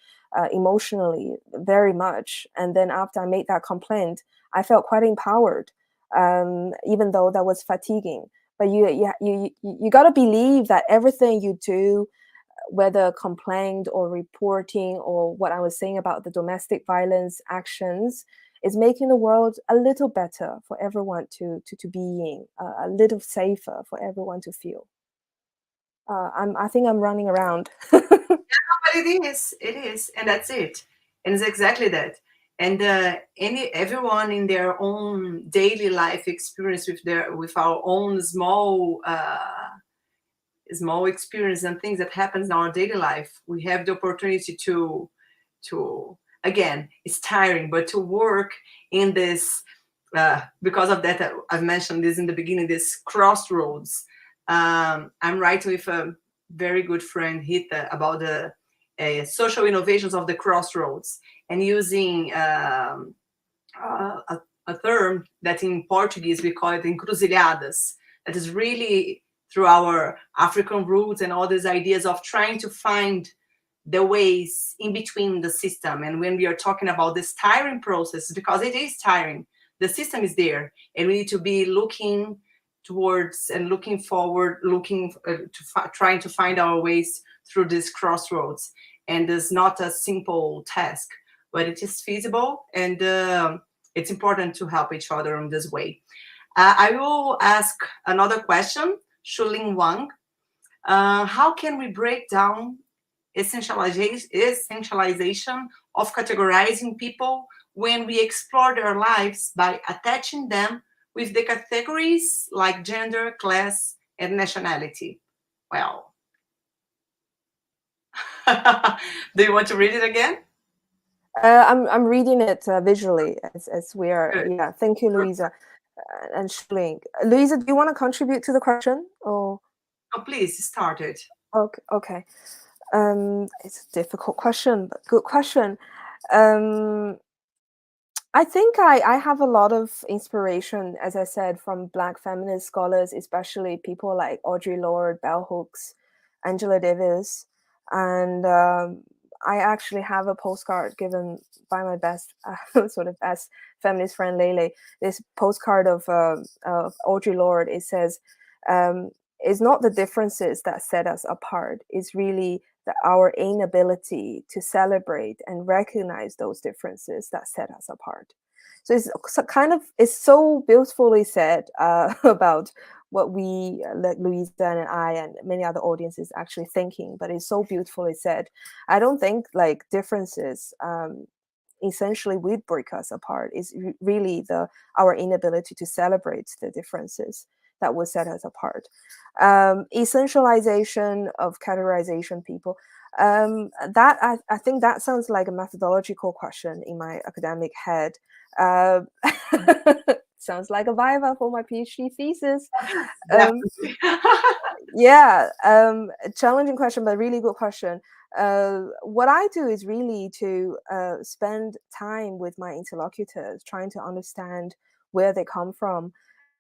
emotionally very much. And then after I made that complaint, I felt quite empowered, even though that was fatiguing. But you got to believe that everything you do, whether complaint or reporting or what I was saying about the domestic violence actions, is making the world a little better for everyone to be in, a little safer for everyone to feel. I think I'm running around. But it is, and that's it, and it's exactly that. And everyone in their own daily life experience with our own small experience and things that happens in our daily life, we have the opportunity to again, it's tiring, but to work in this because of that, I've mentioned this in the beginning, this crossroads. I'm writing with a very good friend, Rita, about the social innovations of the crossroads, and using a term that in Portuguese we call it encruzilhadas, that is really through our African roots and all these ideas of trying to find the ways in between the system. And when we are talking about this tiring process, because it is tiring, the system is there, and we need to be looking towards and looking forward, trying to find our ways through this crossroads. And it's not a simple task, but it is feasible, and it's important to help each other in this way. I will ask another question, Shuling Wang. How can we break down essentialization of categorizing people when we explore their lives by attaching them with the categories like gender, class, and nationality? Well, do you want to read it again? I'm reading it visually as we are. Good. Yeah, thank you, Luiza and Shuling. Luiza, do you want to contribute to the question? Or Oh, please start it. Okay. It's a difficult question, but good question. I think I have a lot of inspiration, as I said, from Black feminist scholars, especially people like Audre Lorde, Bell Hooks, Angela Davis, and I actually have a postcard given by my best sort of best feminist friend Lele. This postcard of Audre Lorde. It says, "It's not the differences that set us apart. It's really our inability to celebrate and recognize those differences that set us apart." So it's so beautifully said about what we, like Luiza and I and many other audiences actually thinking, but it's so beautifully said. I don't think like differences essentially would break us apart. It's really our inability to celebrate the differences that will set us apart. Essentialization of categorization people. That I think that sounds like a methodological question in my academic head. Sounds like a viva for my PhD thesis. Yeah, challenging question, but really good question. What I do is really to spend time with my interlocutors, trying to understand where they come from,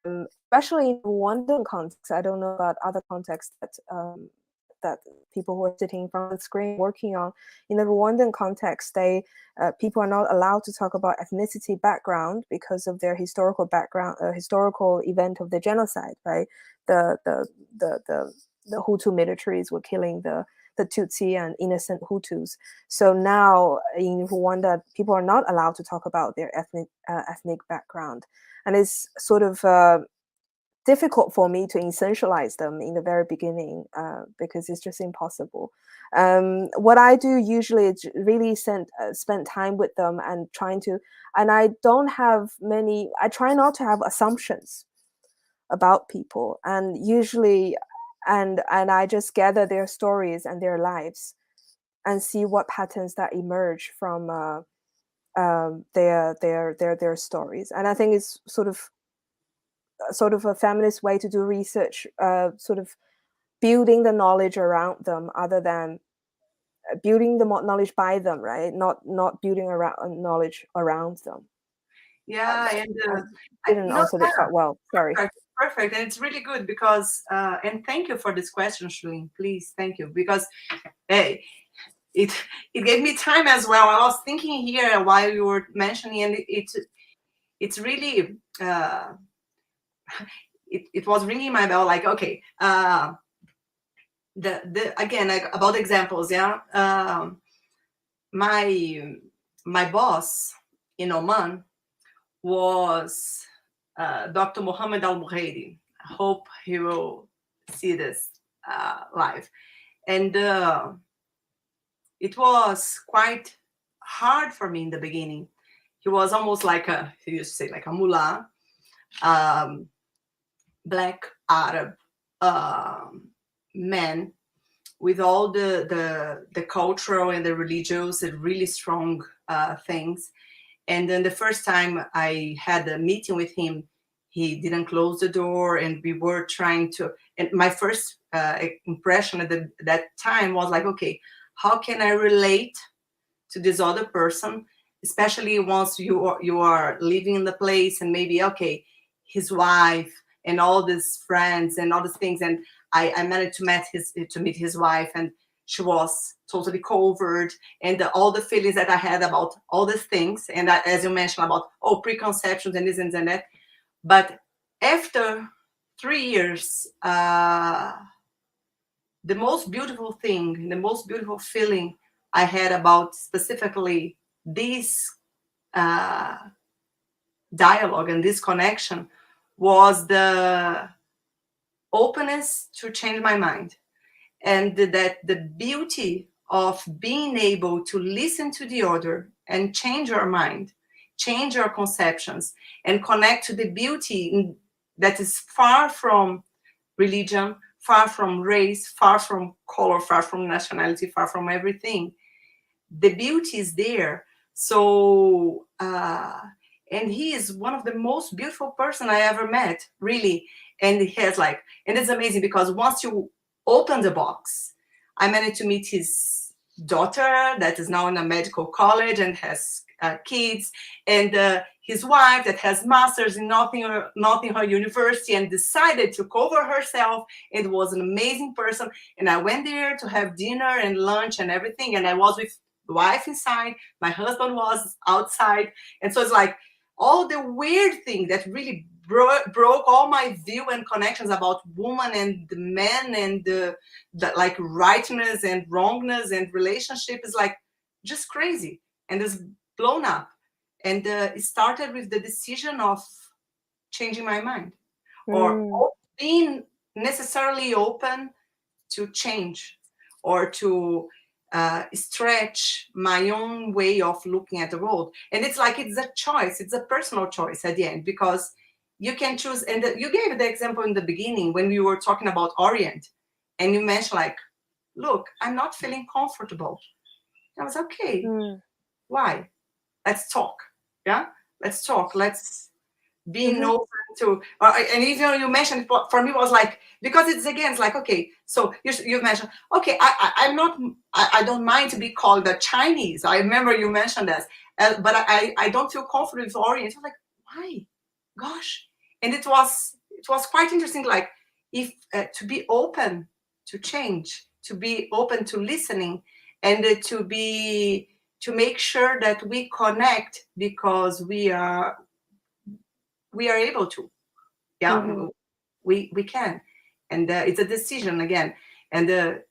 especially in Rwandan context. I don't know about other contexts that that people who are sitting in front of the screen working on. In the Rwandan context, people are not allowed to talk about ethnicity background because of their historical background, historical event of the genocide, right? The Hutu militaries were killing the Tutsi and innocent Hutus. So now in Rwanda, people are not allowed to talk about their ethnic background, and it's sort of difficult for me to essentialize them in the very beginning because it's just impossible. What I do usually is really spend time with them and I don't have many. I try not to have assumptions about people, and usually, and I just gather their stories and their lives, and see what patterns that emerge from their stories. And I think it's sort of a feminist way to do research, sort of building the knowledge around them, other than building the knowledge by them, right? Not building knowledge around them. Yeah, and I didn't answer that quite well. Sorry. Perfect, and it's really good because and thank you for this question, Xianan. Please, thank you, because hey, it gave me time as well. I was thinking here while you were mentioning, and it's really it was ringing my bell. Like, okay, again, like, about examples, yeah. My boss in Oman was Dr. Mohammed Al-Muhaidi. I hope he will see this live. And it was quite hard for me in the beginning. He was almost like he used to say, like a mullah, Black Arab man with all the cultural and the religious and really strong things. And then the first time I had a meeting with him, he didn't close the door, and we were trying to. And my first impression at that time was like, okay, how can I relate to this other person, especially once you are living in the place, and maybe, okay, his wife and all these friends and all these things. And I managed to meet his wife, and she was totally covered, and all the feelings that I had about all these things, and as you mentioned about preconceptions and this and that. But after 3 years, the most beautiful thing, the most beautiful feeling I had about specifically this dialogue and this connection was the openness to change my mind, and that the beauty of being able to listen to the other and change your mind, change your conceptions, and connect to the beauty that is far from religion, far from race, far from color, far from nationality, far from everything. The beauty is there. So, and he is one of the most beautiful person I ever met, really. And he has and it's amazing because once you open the box, I managed to meet his daughter that is now in a medical college and has kids, and his wife that has masters in Nottingham University and decided to cover herself, and was an amazing person. And I went there to have dinner and lunch and everything, and I was with the wife inside, my husband was outside. And so it's like all the weird thing that really broke all my view and connections about woman and the men and the like rightness and wrongness and relationship is like just crazy and is blown up. And it started with the decision of changing my mind or being necessarily open to change or to stretch my own way of looking at the world. And it's like it's a choice, it's a personal choice at the end, because you can choose. And you gave the example in the beginning when we were talking about Orient, and you mentioned like, look, I'm not feeling comfortable. I was okay. Why? Let's talk. Yeah, let's talk. Let's be open to. And even you mentioned, for me it was like, because it's again, it's like, okay, so you mentioned, okay, I'm not, I don't mind to be called a Chinese. I remember you mentioned that, but I don't feel comfortable with Orient. I was like, why? Gosh. And it was quite interesting, like if to be open to change to be open to listening, and to make sure that we connect because we are able to. Yeah, we can, and it's a decision again. And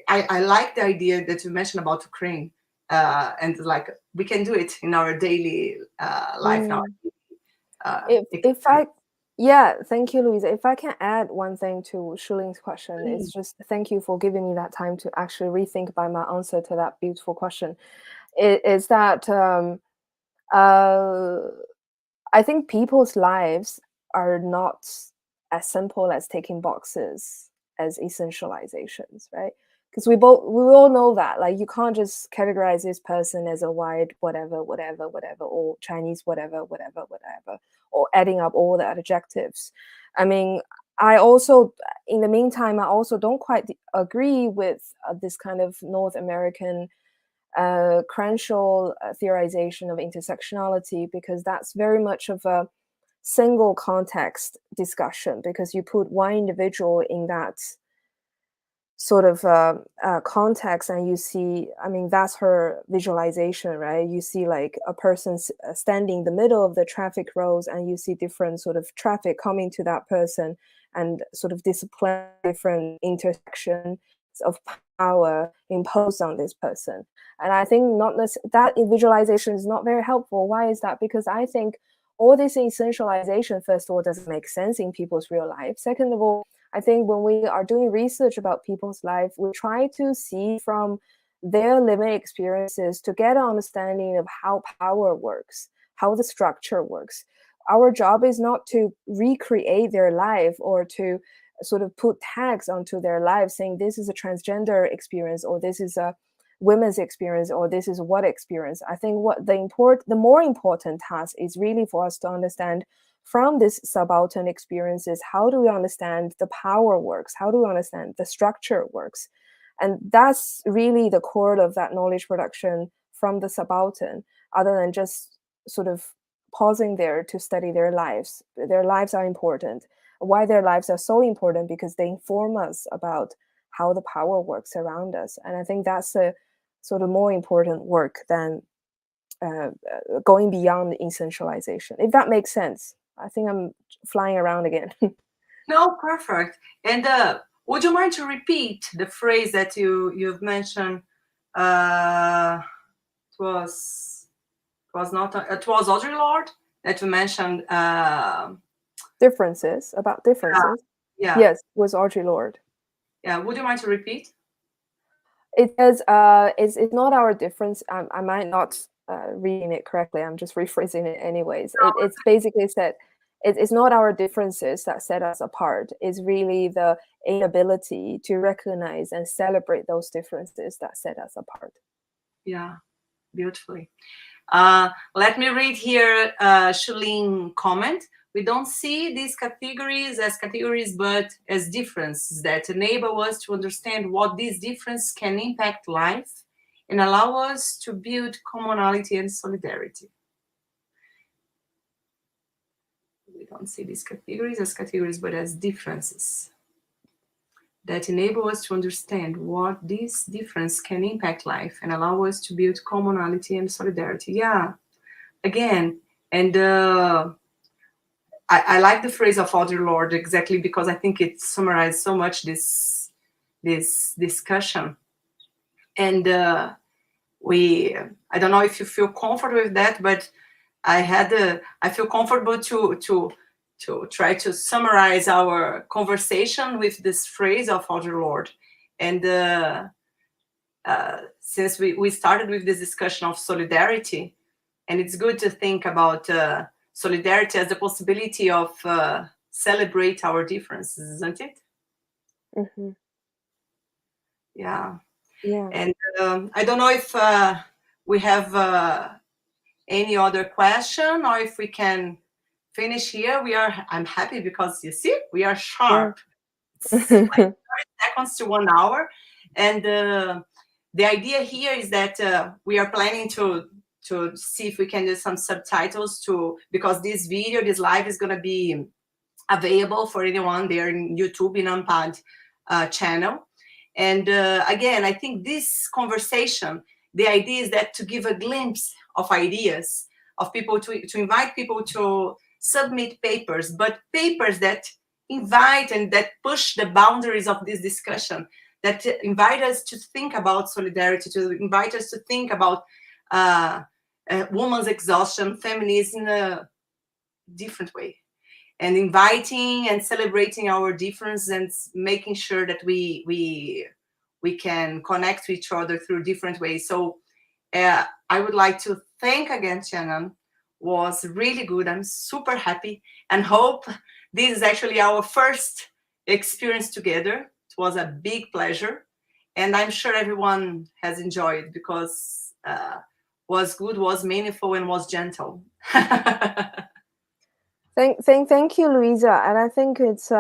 I like the idea that you mentioned about Ukraine, and like we can do it in our daily life now. If I, yeah, thank you, Luiza. If I can add one thing to Shuling's question, it's just thank you for giving me that time to actually rethink about my answer to that beautiful question. Is that I think people's lives are not as simple as ticking boxes as essentializations, right? Because we all know that, like, you can't just categorize this person as a white whatever, or Chinese whatever, or adding up all the adjectives. I mean, I also, in the meantime, I also don't quite agree with this kind of North American Crenshaw theorization of intersectionality, because that's very much of a single context discussion, because you put one individual in that sort of context and you see, I mean, that's her visualization, right? You see like a person standing in the middle of the traffic roads, and you see different sort of traffic coming to that person and sort of display different intersections of power imposed on this person. And I think that visualization is not very helpful. Why is that? Because I think all this essentialization, first of all, doesn't make sense in people's real life. Second of all, I think when we are doing research about people's life, we try to see from their living experiences to get an understanding of how power works, how the structure works. Our job is not to recreate their life or to sort of put tags onto their life saying this is a transgender experience, or this is a women's experience, or this is what experience. I think what the more important task is really for us to understand from these subaltern experiences, how do we understand the power works? How do we understand the structure works? And that's really the core of that knowledge production from the subaltern, other than just sort of pausing there to study their lives. Their lives are important. Why their lives are so important? Because they inform us about how the power works around us. And I think that's a sort of more important work than going beyond essentialization, if that makes sense. I think I'm flying around again. No, perfect. And would you mind to repeat the phrase that you've mentioned? It was Audre Lorde that you mentioned. Differences, about differences. Yeah. Yes, it was Audre Lorde. Yeah. Would you mind to repeat? It says, it's not our difference. I might not reading it correctly. I'm just rephrasing it anyways. It's basically said, it's not our differences that set us apart. It's really the inability to recognize and celebrate those differences that set us apart. Yeah, beautifully. Let me read here Shuling comment. We don't see these categories as categories, but as differences that enable us to understand what these differences can impact life and allow us to build commonality and solidarity. We don't see these categories as categories, but as differences that enable us to understand what these differences can impact life and allow us to build commonality and solidarity. Yeah, again, and I like the phrase of Audre Lorde exactly because I think it summarizes so much this discussion. And I don't know if you feel comfortable with that, but I feel comfortable to try to summarize our conversation with this phrase of Audre Lorde. And since we started with this discussion of solidarity, and it's good to think about solidarity as the possibility of celebrate our differences, isn't it? Mm-hmm. Yeah. Yeah. And I don't know if we have any other question or if we can finish here. I'm happy because you see, we are sharp. Yeah. It's like 30 seconds to 1 hour. And the idea here is that we are planning to see if we can do some subtitles because this live is going to be available for anyone there in YouTube in Unpad channel. And again, I think this conversation, the idea is that to give a glimpse of ideas, of people, to invite people to submit papers, but papers that invite and that push the boundaries of this discussion, that invite us to think about solidarity, to invite us to think about women's exhaustion, feminism in a different way, and inviting and celebrating our difference and making sure that we can connect to each other through different ways. So I would like to thank again Xianan. Was really good. I'm super happy and hope this is actually our first experience together. It was a big pleasure, and I'm sure everyone has enjoyed, because was good, was meaningful, and was gentle. Thank you, Luiza. And I think it's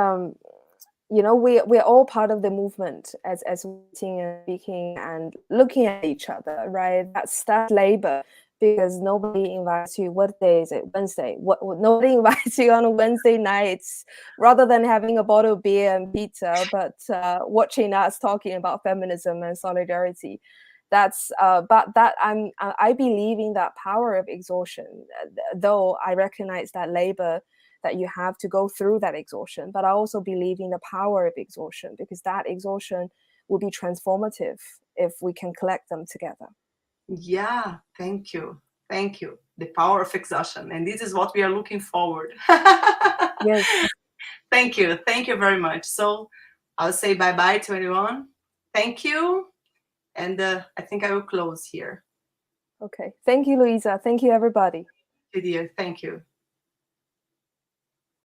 you know, we're all part of the movement as writing and speaking and looking at each other, right? That's labor, because nobody invites you. What day is it? Wednesday. Nobody invites you on a Wednesday nights, rather than having a bottle of beer and pizza, but watching us talking about feminism and solidarity. That's but that I believe in that power of exhaustion, though I recognize that labor, that you have to go through that exhaustion. But I also believe in the power of exhaustion, because that exhaustion will be transformative if we can collect them together. Yeah, thank you. Thank you. The power of exhaustion. And this is what we are looking forward. Yes. Thank you. Thank you very much. So I'll say bye-bye to anyone. Thank you. And I think I will close here. Okay. Thank you, Luiza. Thank you, everybody. Dear, thank you.